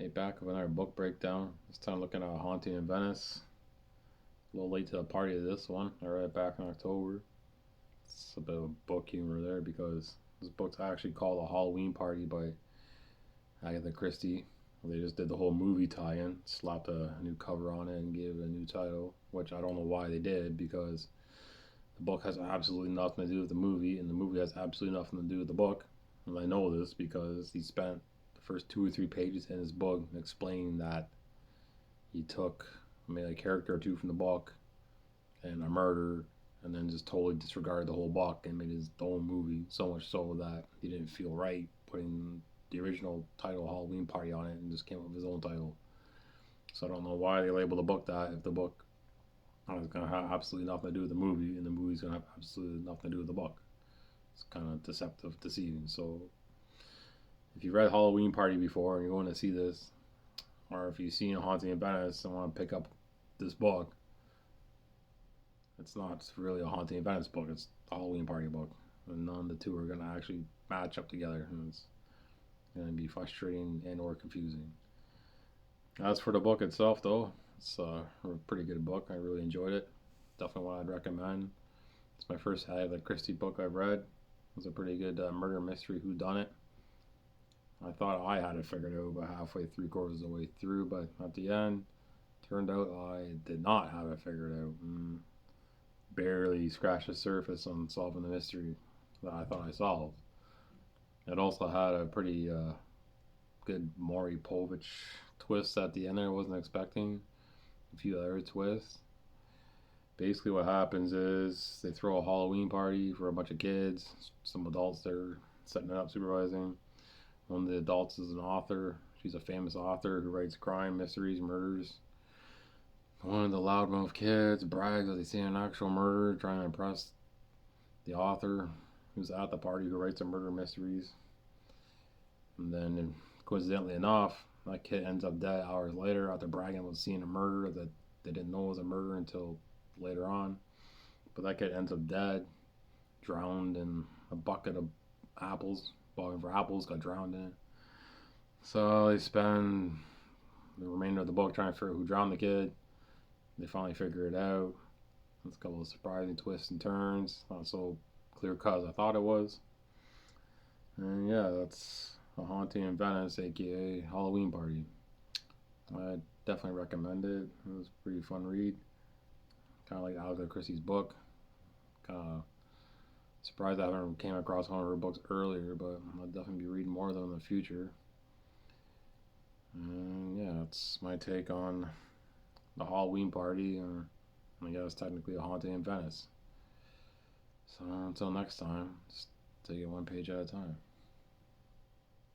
Hey, back with another book breakdown. This time looking at Haunting in Venice. A little late to the party of this one. I read it back in October. It's a bit of book humor there because this book's actually called A Halloween Party by Agatha Christie. They just did the whole movie tie-in, slapped a new cover on it, and gave it a new title, which I don't know why they did because the book has absolutely nothing to do with the movie, and the movie has absolutely nothing to do with the book. And I know this because he spent the first 2 or 3 pages in his book explaining that he took maybe a character or two from the book and a murder and then just totally disregarded the whole book and made his own movie, so much so that he didn't feel right putting the original title Halloween Party on it and just came up with his own title. So I don't know why they labeled the book that if the book is going to have absolutely nothing to do with the movie and the movie's going to have absolutely nothing to do with the book. It's kind of deceptive, deceiving. So if you read Halloween Party before and you're going to see this, or if you've seen Haunting in Venice and want to pick up this book, it's not really a Haunting in Venice book. It's a Halloween Party book, and none of the two are going to actually match up together, and it's going to be frustrating and or confusing. As for the book itself, though, it's a pretty good book. I really enjoyed it. Definitely one I'd recommend. It's my first Agatha Christie book I've read. It was a pretty good murder mystery whodunit. I thought I had it figured out about halfway, 3/4 of the way through, but at the end, turned out I did not have it figured out. Barely scratched the surface on solving the mystery that I thought I solved. It also had a pretty good Maury Povich twist at the end there I wasn't expecting. A few other twists. Basically, what happens is they throw a Halloween party for a bunch of kids, some adults there setting it up, supervising. One of the adults is an author. She's a famous author who writes crime, mysteries, murders. One of the loudmouth kids brags that they see an actual murder, trying to impress the author who's at the party who writes the murder mysteries. And then, coincidentally enough, that kid ends up dead hours later after bragging about seeing a murder that they didn't know was a murder until later on. But that kid ends up dead, drowned in a bucket of apples, bogging for apples, got drowned in it. So they spend the remainder of the book trying to figure out who drowned the kid. They finally figure it out. There's a couple of surprising twists and turns. Not so clear cut as I thought it was. And yeah, that's A Haunting in Venice, aka Halloween Party. I definitely recommend it. It was a pretty fun read. Kind of like Agatha Christie's book. Kind of surprised I haven't came across one of her books earlier, but I'll definitely be reading more of them in the future. And yeah, that's my take on the Halloween Party, or I guess technically A Haunting in Venice. So until next time, just take it one page at a time.